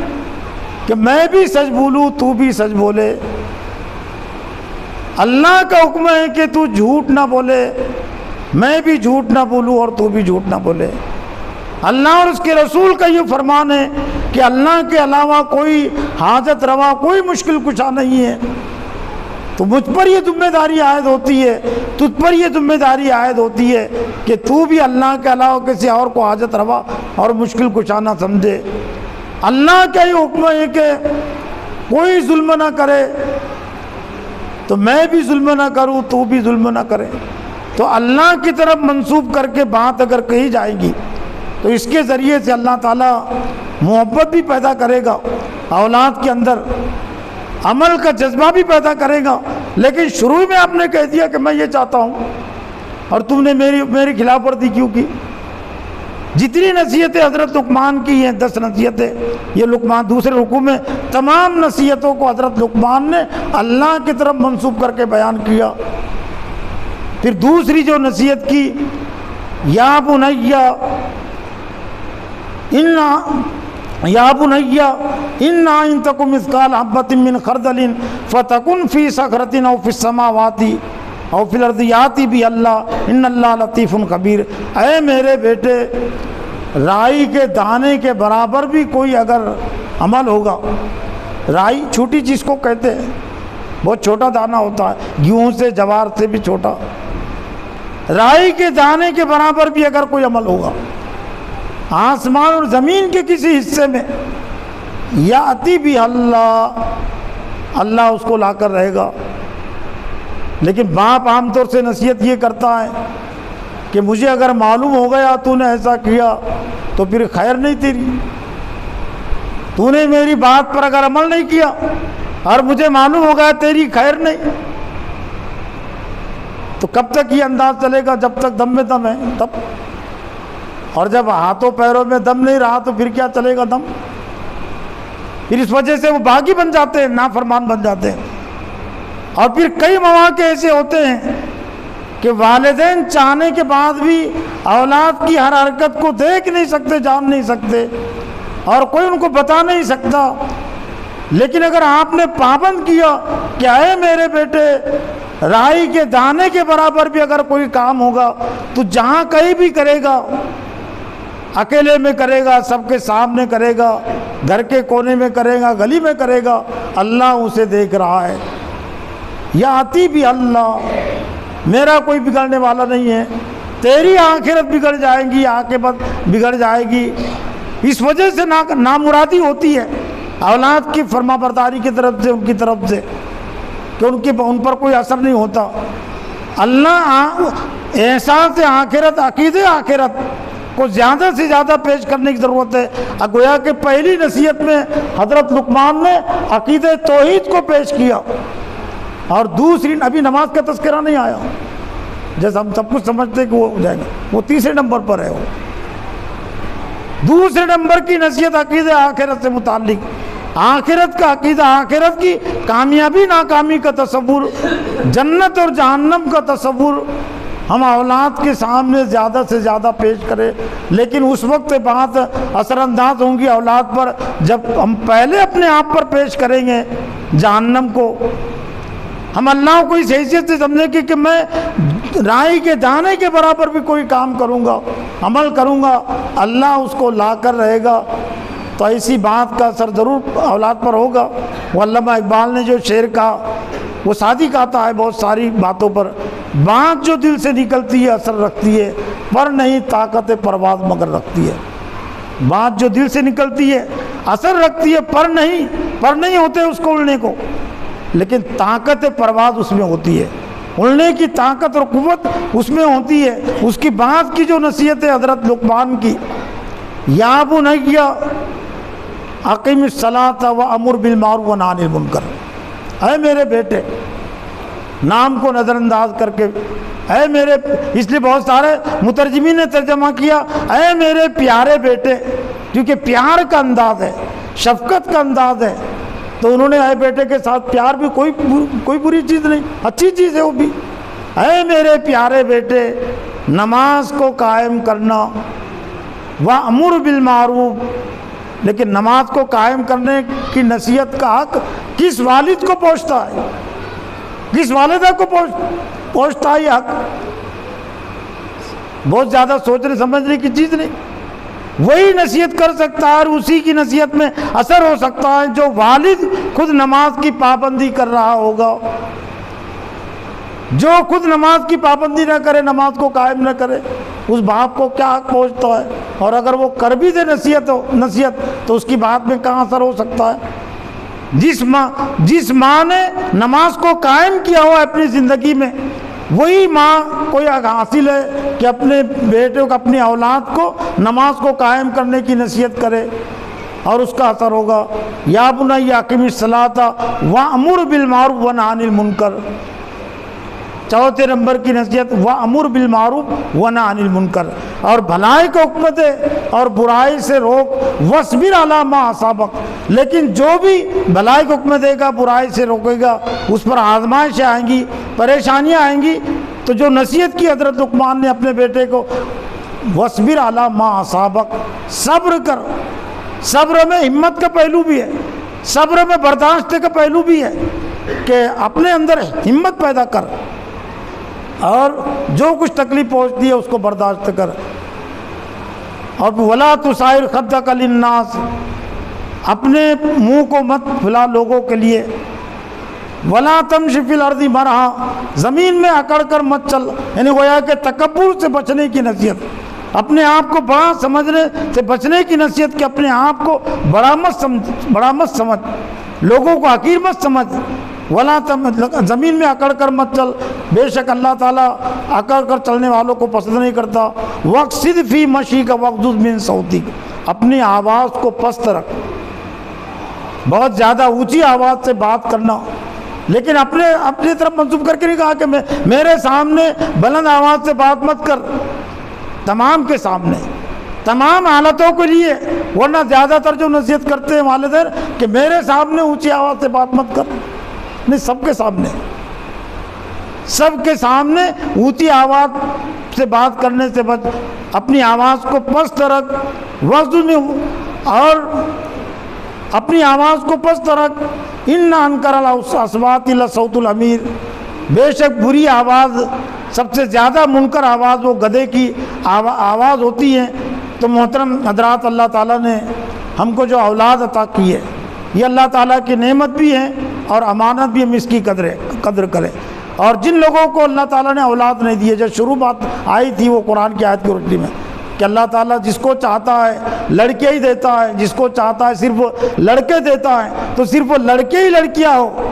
کہ میں بھی سچ بولوں، تو بھی سچ بولے۔ اللہ کا حکم ہے کہ تو جھوٹ نہ بولے، میں بھی جھوٹ نہ بولوں اور تو بھی جھوٹ نہ بولے۔ اللہ اور اس کے رسول کا یہ فرمان ہے کہ اللہ کے علاوہ کوئی حاجت روا، کوئی مشکل کشا نہیں ہے۔ تو مجھ پر یہ ذمہ داری عائد ہوتی ہے، تجھ پر یہ ذمہ داری عائد ہوتی ہے کہ تو بھی اللہ کے علاوہ کسی اور کو حاجت روا اور مشکل کشا نہ سمجھے۔ اللہ کا یہ حکم ہے کہ کوئی ظلم نہ کرے، تو میں بھی ظلم نہ کروں، تو بھی ظلم نہ کرے۔ تو اللہ کی طرف منسوب کر کے بات اگر کہی جائے گی تو اس کے ذریعے سے اللہ تعالیٰ محبت بھی پیدا کرے گا اولاد کے اندر، عمل کا جذبہ بھی پیدا کرے گا۔ لیکن شروع میں آپ نے کہہ دیا کہ میں یہ چاہتا ہوں اور تم نے میری خلاف ورزی کیوں کی؟ جتنی نصیحتیں حضرت لقمان کی ہیں، 10 نصیحتیں، یہ لقمان دوسرے رکوع میں تمام نصیحتوں کو حضرت لقمان نے اللہ کی طرف منسوب کر کے بیان کیا۔ پھر دوسری جو نصیحت کی، یا بنیا ان تک مثقال حبۃ من خردل فتکن فی صخرۃ او فی السماوات او فی الارض یاتی بی اللہ ان اللہ لطیف خبیر۔ اے میرے بیٹے، رائی کے دانے کے برابر بھی کوئی اگر عمل ہوگا، رائی چھوٹی چیز کو کہتے ہیں، بہت چھوٹا دانہ ہوتا ہے، گیہوں سے، جوار سے بھی چھوٹا، رائی کے دانے کے برابر بھی اگر کوئی عمل ہوگا آسمان اور زمین کے کسی حصے میں، یاتی بھی اللہ اس کو لا کر رہے گا۔ لیکن باپ عام طور سے نصیحت یہ کرتا ہے کہ مجھے اگر معلوم ہو گیا تو نے ایسا کیا تو پھر خیر نہیں تیری، تو نے میری بات پر اگر عمل نہیں کیا اور مجھے معلوم ہو گیا تیری خیر نہیں، تو کب تک یہ انداز چلے گا؟ جب تک دم میں دم ہے تب، اور جب ہاتھوں پیروں میں دم نہیں رہا تو پھر کیا چلے گا دم؟ پھر اس وجہ سے وہ باغی بن جاتے ہیں، نافرمان بن جاتے ہیں۔ اور پھر کئی مواقع ایسے ہوتے ہیں کہ والدین چاہنے کے بعد بھی اولاد کی ہر حرکت کو دیکھ نہیں سکتے، جان نہیں سکتے، اور کوئی ان کو بتا نہیں سکتا۔ لیکن اگر آپ نے پابند کیا کہ اے میرے بیٹے، رائی کے دانے کے برابر بھی اگر کوئی کام ہوگا تو جہاں کہیں بھی کرے گا، اکیلے میں کرے گا، سب کے سامنے کرے گا، گھر کے کونے میں کرے گا، گلی میں کرے گا، اللہ اسے دیکھ رہا ہے۔ یاتی بھی اللہ، میرا کوئی بگڑنے والا نہیں ہے، تیری آخرت بگڑ جائے گی، عاقبت بگڑ جائے گی۔ اس وجہ سے نامرادی ہوتی ہے اولاد کی فرما برداری کی طرف سے، ان کی طرف سے، کہ ان پر کوئی اثر نہیں ہوتا۔ اللہ احساس آخرت، عقیدے آخرت کو زیادہ سے زیادہ پیش کرنے کی ضرورت ہے۔ گویا کہ پہلی نصیحت میں حضرت لقمان نے عقیدہ توحید کو پیش کیا، اور دوسری ابھی نماز کا تذکرہ نہیں آیا، جیسے ہم سب کچھ سمجھتے ہیں کہ وہ ہو جائے گا، وہ تیسرے نمبر پر ہے۔ وہ دوسرے نمبر کی نصیحت عقیدہ آخرت سے متعلق، آخرت کا عقیدہ، آخرت کی کامیابی ناکامی کا تصور، جنت اور جہنم کا تصور ہم اولاد کے سامنے زیادہ سے زیادہ پیش کریں۔ لیکن اس وقت بات اثر انداز ہوں گی اولاد پر جب ہم پہلے اپنے آپ پر پیش کریں گے جہنم کو۔ ہم اللہ کو اس حیثیت سے سمجھیں گے کہ میں رائی کے دانے کے برابر بھی کوئی کام کروں گا، عمل کروں گا، اللہ اس کو لا کر رہے گا، تو ایسی بات کا اثر ضرور اولاد پر ہوگا۔ وہ علامہ اقبال نے جو شعر کہا وہ صادق آتا ہے بہت ساری باتوں پر، بات جو دل سے نکلتی ہے اثر رکھتی ہے، پر نہیں طاقت پرواز مگر رکھتی ہے۔ بات جو دل سے نکلتی ہے اثر رکھتی ہے، پر نہیں ہوتے اس کو اڑنے کو، لیکن طاقت پرواز اس میں ہوتی ہے، اڑنے کی طاقت اور قوت اس میں ہوتی ہے۔ اس کی بات کی جو نصیحت ہے حضرت لقمان کی، یا بنی اقم الصلاۃ وامر بالمعروف ونہی عن المنکر، اے میرے بیٹے، نام کو نظر انداز کر کے، اے میرے، اس لیے بہت سارے مترجمین نے ترجمہ کیا اے میرے پیارے بیٹے، کیونکہ پیار کا انداز ہے، شفقت کا انداز ہے، تو انہوں نے اے بیٹے کے ساتھ پیار بھی کوئی بری چیز نہیں، اچھی چیز ہے وہ بھی۔ اے میرے پیارے بیٹے، نماز کو قائم کرنا، وَأْمُرْ بِالْمَعْرُوفِ، لیکن نماز کو قائم کرنے کی نصیحت کا حق کس والد کو پہنچتا ہے، کس والدہ کو پہنچتا ہے یہ حق؟ بہت زیادہ سوچنے سمجھنے کی چیز نہیں، وہی نصیحت کر سکتا ہے اور اسی کی نصیحت میں اثر ہو سکتا ہے جو والد خود نماز کی پابندی کر رہا ہوگا۔ جو خود نماز کی پابندی نہ کرے، نماز کو قائم نہ کرے، اس باپ کو کیا حق پہنچتا ہے؟ اور اگر وہ کر بھی دے نصیحت تو اس کی بات میں کہاں اثر ہو سکتا ہے؟ جس ماں نے نماز کو قائم کیا ہوا اپنی زندگی میں، وہی ماں کو یہ حاصل ہے کہ اپنے بیٹے کو، اپنی اولاد کو نماز کو قائم کرنے کی نصیحت کرے اور اس کا اثر ہوگا۔ یا بنی اقم الصلاۃ وامر بالمعروف ونہی عن المنکر، چوتھے نمبر کی نصیحت وامر بالمعروف ونہی عن المنکر، اور بھلائی کو حکم دے اور برائی سے روک، واصبر علی ما اصابک، لیکن جو بھی بھلائی کو حکم دے گا، برائی سے روکے گا، اس پر آزمائشیں آئیں گی، پریشانیاں آئیں گی۔ تو جو نصیحت کی حضرت لقمان نے اپنے بیٹے کو، واصبر علی ما اصابک، صبر کر، صبر میں ہمت کا پہلو بھی ہے، صبر میں برداشت کا پہلو بھی ہے کہ اپنے اندر ہمت پیدا کر اور جو کچھ تکلیف پہنچتی ہے اس کو برداشت کر۔ اور ولا تصائر خدک للناس، اپنے منہ کو مت پھیلا لوگوں کے لیے۔ ولا تمشی فی الارض مرحا، زمین میں اکڑ کر مت چل، یعنی گویا کہ تکبر سے بچنے کی نصیحت، اپنے آپ کو بڑا سمجھنے سے بچنے کی نصیحت، کہ اپنے آپ کو بڑا مت سمجھ، لوگوں کو حقیر مت سمجھ۔ ولا زمین میں اکڑ کر مت چل، بے شک اللہ تعالیٰ اکڑ کر چلنے والوں کو پسند نہیں کرتا۔ وقصد فی مشیک واغضض من صوتک، اپنی آواز کو پست رکھ، بہت زیادہ اونچی آواز سے بات کرنا، لیکن اپنی طرف منسوب کر کے نہیں کہا کہ میرے سامنے بلند آواز سے بات مت کر، تمام کے سامنے، تمام حالتوں کے لیے، ورنہ زیادہ تر جو نصیحت کرتے ہیں والدین کہ میرے سامنے اونچی آواز سے بات مت کر، نہیں، سب کے سامنے اونچی آواز سے بات کرنے سے بچ، اپنی آواز کو پست رکھ، اور اپنی آواز کو پست رکھ۔ ان انکر الاصوات لصوت الحمیر، بے شک بری آواز، سب سے زیادہ منکر آواز وہ گدھے کی آواز ہوتی ہے۔ تو محترم حضرات، اللہ تعالیٰ نے ہم کو جو اولاد عطا کی ہے، یہ اللہ تعالیٰ کی نعمت بھی ہے اور امانت بھی، ہم اس کی قدر کریں۔ اور جن لوگوں کو اللہ تعالیٰ نے اولاد نہیں دی ہے، جو شروع بات آئی تھی وہ قرآن کی آیت کی روشنی میں، کہ اللہ تعالیٰ جس کو چاہتا ہے لڑکے ہی دیتا ہے، جس کو چاہتا ہے صرف لڑکے دیتا ہے، تو صرف لڑکے ہی لڑکیاں ہو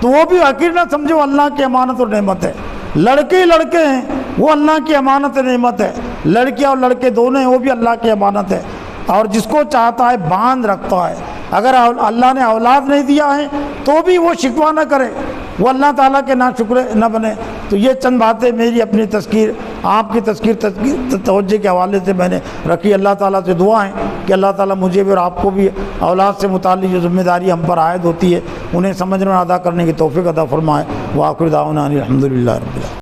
تو وہ بھی حقیر نہ سمجھو، اللہ کی امانت اور نعمت ہے۔ لڑکے ہی لڑکے ہیں، وہ اللہ کی امانت نعمت ہے، لڑکیاں اور لڑکے دونوں ہیں، وہ بھی اللہ کی امانت ہے، اور جس کو چاہتا ہے باندھ رکھتا ہے۔ اگر اللہ نے اولاد نہیں دیا ہے تو بھی وہ شکوہ نہ کرے، وہ اللہ تعالیٰ کے ناشکر نہ بنے۔ تو یہ چند باتیں میری اپنی تذکیر، آپ کی تذکیر توجہ کے حوالے سے میں نے رکھی۔ اللہ تعالیٰ سے دعا ہے کہ اللہ تعالیٰ مجھے بھی اور آپ کو بھی اولاد سے متعلق جو ذمہ داری ہم پر عائد ہوتی ہے انہیں سمجھنے اور ادا کرنے کی توفیق عطا فرمائے۔ وآخر دعوانا الحمدللہ رب العالمین۔